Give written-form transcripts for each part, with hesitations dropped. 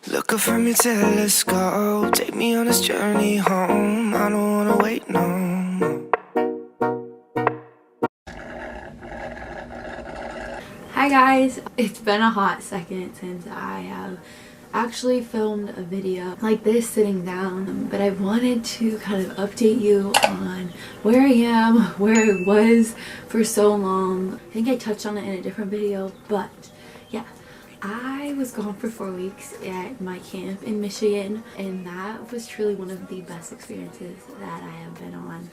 Look up from your telescope, take me on this journey home. I don't wanna wait no more. Hi guys, it's been a hot second since I have actually filmed a video like this sitting down, but I wanted to kind of update you on where I am, where I was for so long. I think I touched on it in a different video, but yeah, I was gone for 4 weeks at my camp in Michigan, and that was truly one of the best experiences that I have been on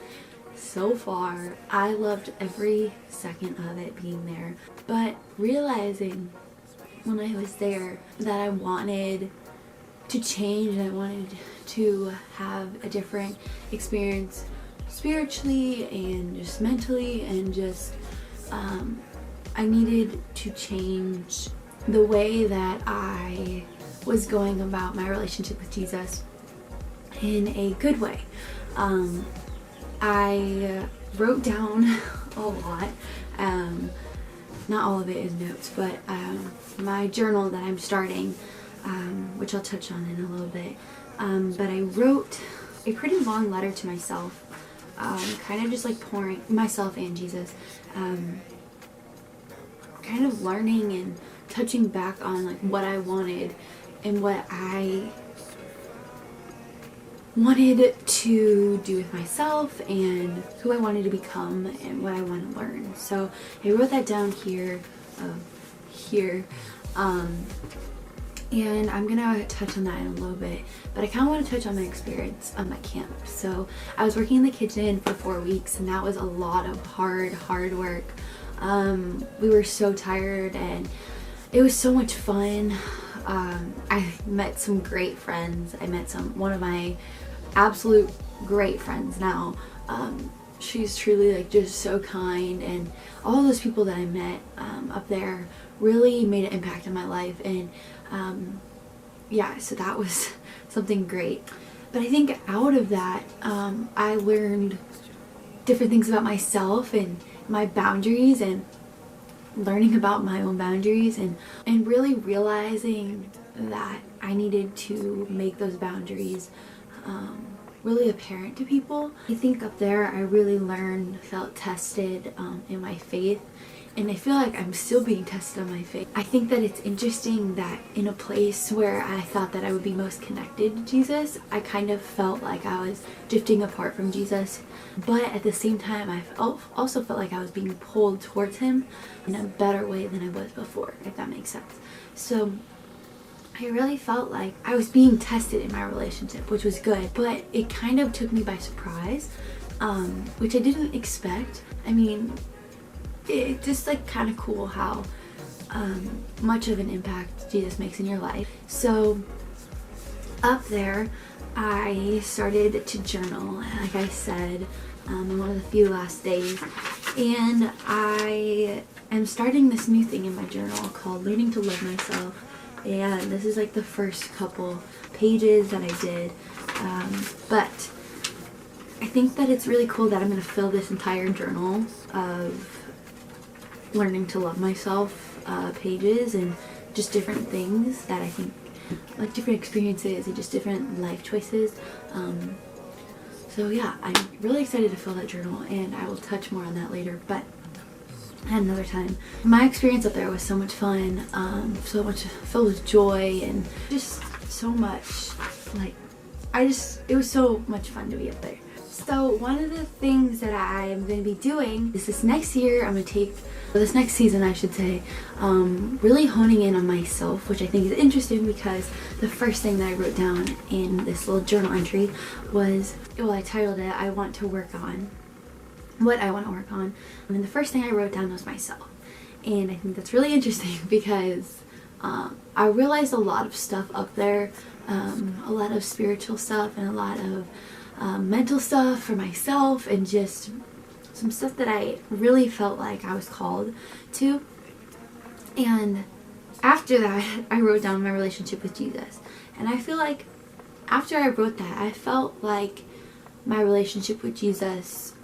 so far. I loved every second of it being there, but realizing when I was there that I wanted to change and I wanted to have a different experience spiritually and just mentally, and just I needed to change the way that I was going about my relationship with Jesus in a good way. I wrote down a lot. Not all of it is notes, but my journal that I'm starting, which I'll touch on in a little bit. But I wrote a pretty long letter to myself, kind of just like pouring myself and Jesus, kind of learning and touching back on like what I wanted and what I wanted to do with myself and who I wanted to become and what I want to learn. So I wrote that down here, and I'm gonna touch on that in a little bit, but I kind of want to touch on my experience on my camp. So I was working in the kitchen for 4 weeks, and that was a lot of hard work. We were so tired, and it was so much fun. I met some great friends. I met one of my absolute great friends now. She's truly like just so kind, and all those people that I met up there really made an impact on my life, and yeah, so that was something great. But I think out of that, I learned different things about myself and my boundaries, and learning about my own boundaries, and really realizing that I needed to make those boundaries really apparent to people. I think up there I really felt tested in my faith, and I feel like I'm still being tested on my faith. I think that it's interesting that in a place where I thought that I would be most connected to Jesus, I kind of felt like I was drifting apart from Jesus, but at the same time I also felt like I was being pulled towards him in a better way than I was before, if that makes sense. So I really felt like I was being tested in my relationship, which was good, but it kind of took me by surprise, which I didn't expect. I mean, it's just like kind of cool how much of an impact Jesus makes in your life. So up there, I started to journal, like I said, on one of the few last days, and I am starting this new thing in my journal called Learning to Love Myself. And this is like the first couple pages that I did, but I think that it's really cool that I'm going to fill this entire journal of learning to love myself pages, and just different things that I think, like different experiences and just different life choices. So yeah, I'm really excited to fill that journal, and I will touch more on that later, but at another time. My experience up there was so much fun, so much filled with joy, and just so much like, it was so much fun to be up there. So one of the things that I'm going to be doing is this next season I should say, really honing in on myself, which I think is interesting because the first thing that I wrote down in this little journal entry was, well, I titled it, I want to work on what I want to work on. And the first thing I wrote down was myself. And I think that's really interesting because I realized a lot of stuff up there, a lot of spiritual stuff and a lot of mental stuff for myself, and just some stuff that I really felt like I was called to. And after that, I wrote down my relationship with Jesus. And I feel like after I wrote that, I felt like my relationship with Jesus,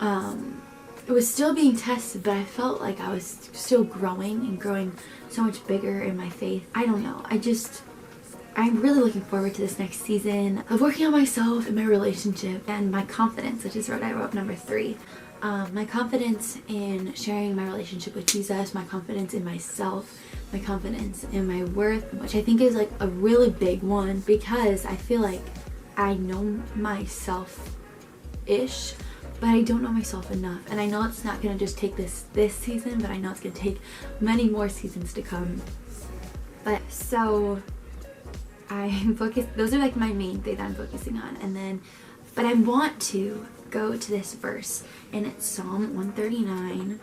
it was still being tested, but I felt like I was still growing and growing so much bigger in my faith. I don't know. I just I'm really looking forward to this next season of working on myself and my relationship and my confidence, which is what I wrote number 3. My confidence in sharing my relationship with Jesus, my confidence in myself, my confidence in my worth, which I think is like a really big one, because I feel like I know myself-ish, but I don't know myself enough. And I know it's not going to just take this season, but I know it's going to take many more seasons to come. But so I'm focused, those are like my main thing that I'm focusing on. And then, but I want to go to this verse, and it's Psalm 139,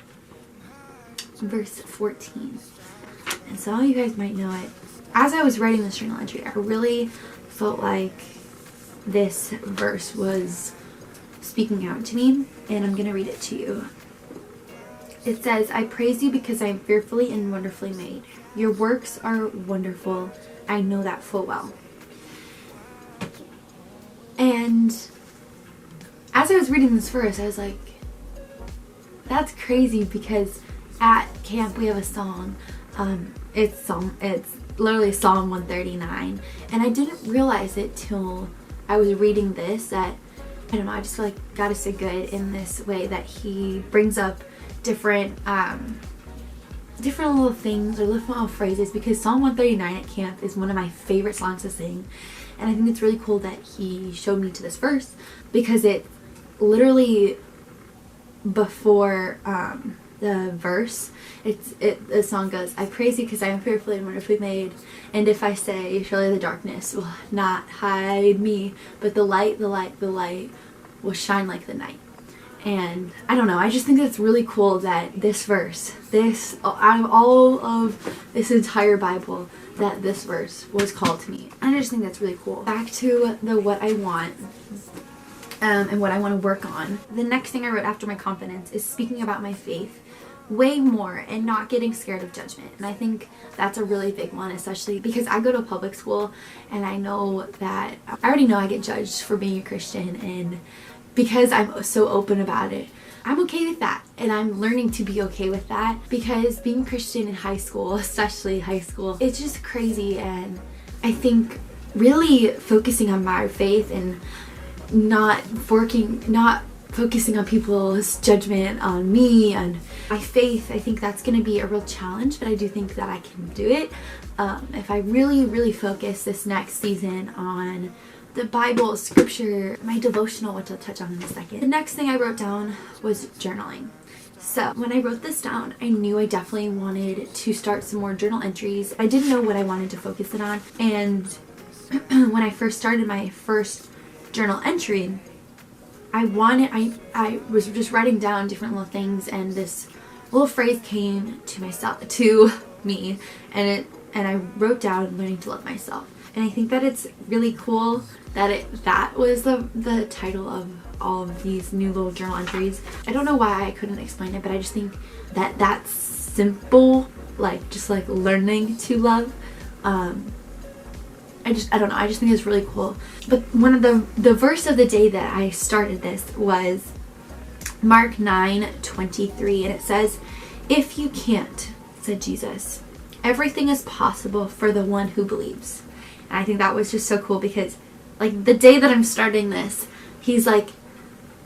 verse 14. And some of you guys might know it. As I was writing this journal entry, I really felt like this verse was speaking out to me, and I'm going to read it to you. It says, I praise you because I am fearfully and wonderfully made. Your works are wonderful. I know that full well. And as I was reading this verse, I was like, that's crazy, because at camp we have a song. It's literally Psalm 139, and I didn't realize it till I was reading this, that I don't know, I just feel like God is so good in this way that he brings up different little things or little phrases, because Psalm 139 at camp is one of my favorite songs to sing. And I think it's really cool that he showed me to this verse, because it literally before the verse, the song goes, I praise you because I am fearfully and wonderfully made, and if I say surely the darkness will not hide me, but the light will shine like the night. And I don't know, I just think that's really cool that this verse, out of all of this entire Bible, that this verse was called to me. I just think that's really cool. Back to the what I want and what I want to work on. The next thing I wrote after my confidence is speaking about my faith way more and not getting scared of judgment. And I think that's a really big one, especially because I go to a public school, and I know that I already know I get judged for being a Christian, and because I'm so open about it, I'm okay with that, and I'm learning to be okay with that, because being Christian in high school, especially high school, it's just crazy. And I think really focusing on my faith and not focusing on people's judgment on me and my faith, I think that's going to be a real challenge, but I do think that I can do it if I really focus this next season on the Bible, scripture, my devotional, which I'll touch on in a second. The next thing I wrote down was journaling. So when I wrote this down, I knew I definitely wanted to start some more journal entries. I didn't know what I wanted to focus it on, and when I first started my first journal entry, I was just writing down different little things, and this little phrase came to me, and I wrote down learning to love myself. And I think that it's really cool that that was the title of all of these new little journal entries. I don't know why I couldn't explain it, but I just think that that's simple, just like learning to love. I don't know, I just think it's really cool. But one of the verse of the day that I started this was Mark 9:23, and it says, if you can't, said Jesus, everything is possible for the one who believes. And I think that was just so cool, because the day that I'm starting this, he's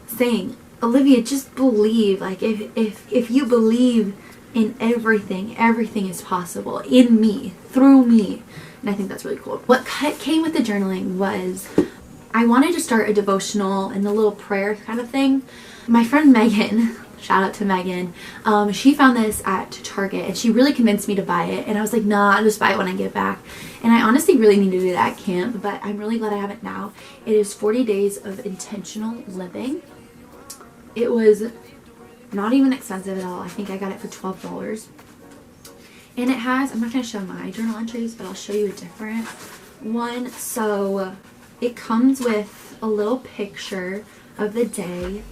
saying, Olivia, just believe. If you believe in everything is possible in me, through me. And I think that's really cool. What came with the journaling was I wanted to start a devotional and a little prayer kind of thing. My friend Megan, shout out to Megan, she found this at Target, and she really convinced me to buy it, and I was like, nah, I'll just buy it when I get back. And I honestly really need to do that at camp, but I'm really glad I have it now. It is 40 days of intentional living. It was not even expensive at all. I think I got it for $12. And it has, I'm not going to show my journal entries, but I'll show you a different one. So it comes with a little picture of the day.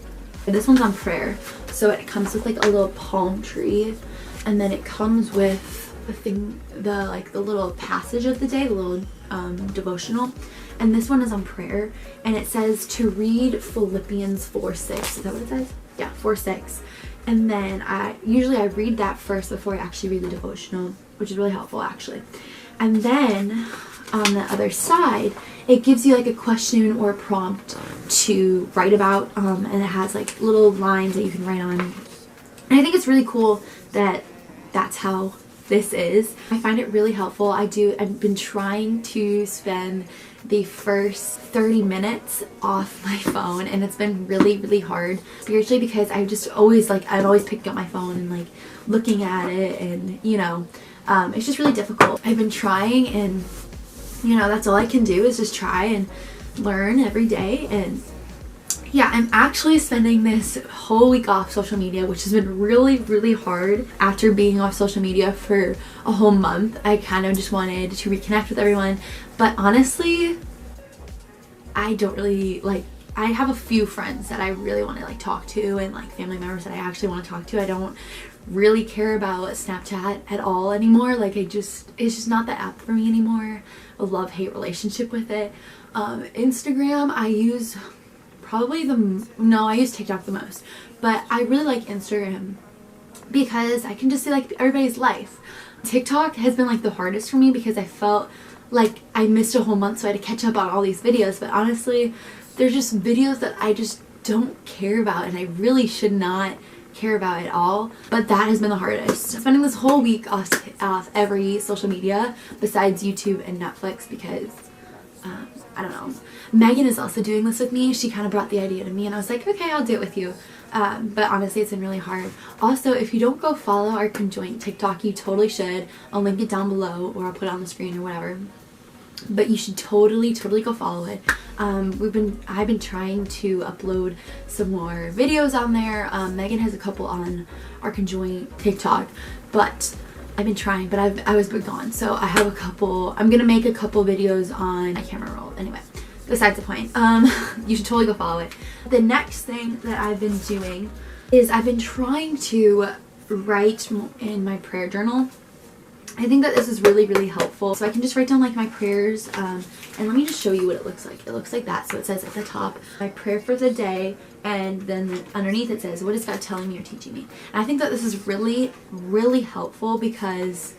This one's on prayer, so it comes with a little palm tree, and then it comes with the little passage of the day, the little devotional. And this one is on prayer, and it says to read Philippians 4:6. Is that what it says? Yeah, 4:6. And then I read that first before I actually read the devotional, which is really helpful actually. And then on the the other side, it gives you like a question or a prompt to write about, and it has like little lines that you can write on. And I think it's really cool that that's how this is. I find it really helpful. I've been trying to spend the first 30 minutes off my phone, and it's been really, really hard spiritually, because I just always I'd always pick up my phone and like looking at it, and it's just really difficult. I've been trying, and that's all I can do is just try and learn every day. And yeah, I'm actually spending this whole week off social media, which has been really, really hard after being off social media for a whole month. I kind of just wanted to reconnect with everyone, but honestly, I don't really I have a few friends that I really want to talk to, and family members that I actually want to talk to. I don't really care about Snapchat at all anymore. it's just not the app for me anymore. A love-hate relationship with it. Instagram, I use I use TikTok the most, but I really like Instagram because I can just see everybody's life. TikTok has been the hardest for me because I felt like I missed a whole month, so I had to catch up on all these videos. But honestly, there's just videos that I just don't care about, and I really should not care about at all. But that has been the hardest. Spending this whole week off every social media besides YouTube and Netflix, because I don't know. Megan is also doing this with me. She kind of brought the idea to me, and I was like, okay, I'll do it with you. But honestly, it's been really hard. Also, if you don't go follow our conjoint TikTok, you totally should. I'll link it down below, or I'll put it on the screen or whatever. But you should totally go follow it. I've been trying to upload some more videos on there. Megan has a couple on our conjoint TikTok, but I've been trying, but I was gone, so I have a couple. I'm gonna make a couple videos on my camera roll. Anyway, besides the point. You should totally go follow it. The next thing that I've been doing is I've been trying to write in my prayer journal. I think that this is really, really helpful. So I can just write down my prayers, and let me just show you what it looks like. It looks like that. So it says at the top, my prayer for the day, and then underneath it says, what is God telling me or teaching me? And I think that this is really, really helpful because,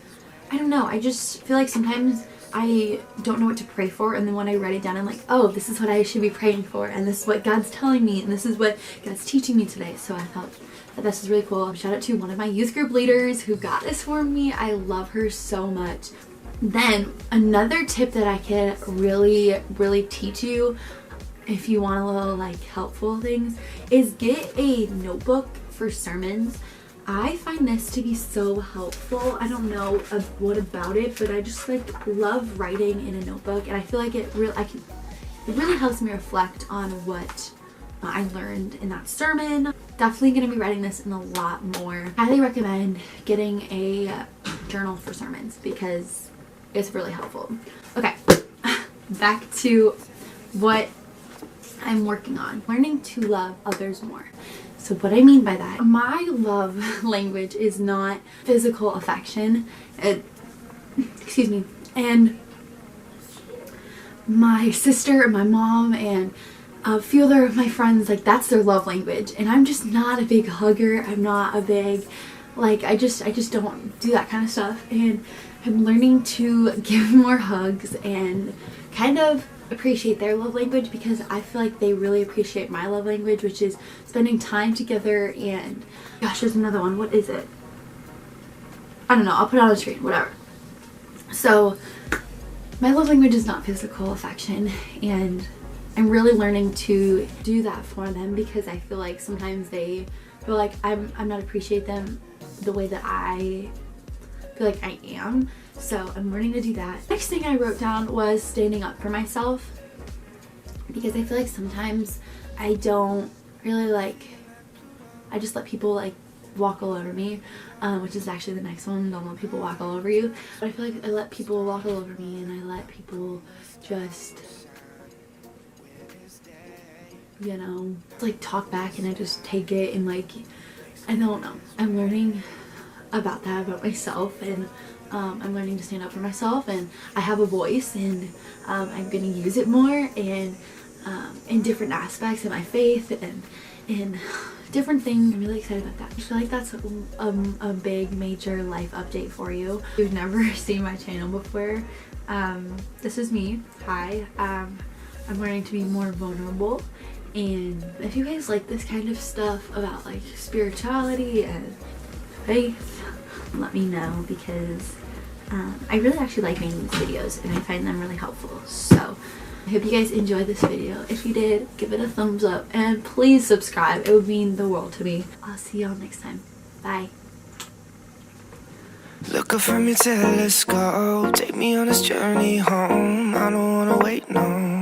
I don't know, I just feel like sometimes I don't know what to pray for, and then when I write it down, I'm like, oh, this is what I should be praying for, and this is what God's telling me, and this is what God's teaching me today. So I thought that this is really cool. Shout out to one of my youth group leaders who got this for me. I love her so much. Then another tip that I can really, really teach you if you want a little helpful things is get a notebook for sermons. I find this to be so helpful. I don't know what about it, but I just love writing in a notebook, and I feel like it really helps me reflect on what I learned in that sermon. Definitely going to be writing this in a lot more. Highly recommend getting a journal for sermons because it's really helpful. Okay, back to what I'm working on. Learning to love others more. So what I mean by that, my love language is not physical affection. Excuse me. And my sister and my mom and a few other of my friends, that's their love language. And I'm just not a big hugger. I'm not a big, I just don't do that kind of stuff. And I'm learning to give more hugs and kind of appreciate their love language, because I feel like they really appreciate my love language, which is spending time together. And gosh, there's another one. What is it? I don't know. I'll put it on the screen. Whatever. So my love language is not physical affection, and I'm really learning to do that for them, because I feel like sometimes they feel like I'm not appreciate them the way that I feel like I am. So I'm learning to do that. Next thing I wrote down was standing up for myself, because I feel like sometimes I don't really I just let people walk all over me, which is actually the next one. Don't let people walk all over you. But I feel like I let people walk all over me, and I let people just, talk back, and I just take it, and I don't know. I'm learning about that about myself, and I'm learning to stand up for myself, and I have a voice, and I'm going to use it more, and in different aspects of my faith and in different things. I'm really excited about that. I feel like that's a big major life update for you. If you've never seen my channel before, This is me. Hi. I'm learning to be more vulnerable, and if you guys like this kind of stuff about like spirituality and faith, let me know, because I really actually like making these videos and I find them really helpful. So I hope you guys enjoyed this video. If you did, give it a thumbs up and please subscribe. It would mean the world to me. I'll see y'all next time. Bye. Look up from your telescope, take me on this journey home. I don't wanna wait no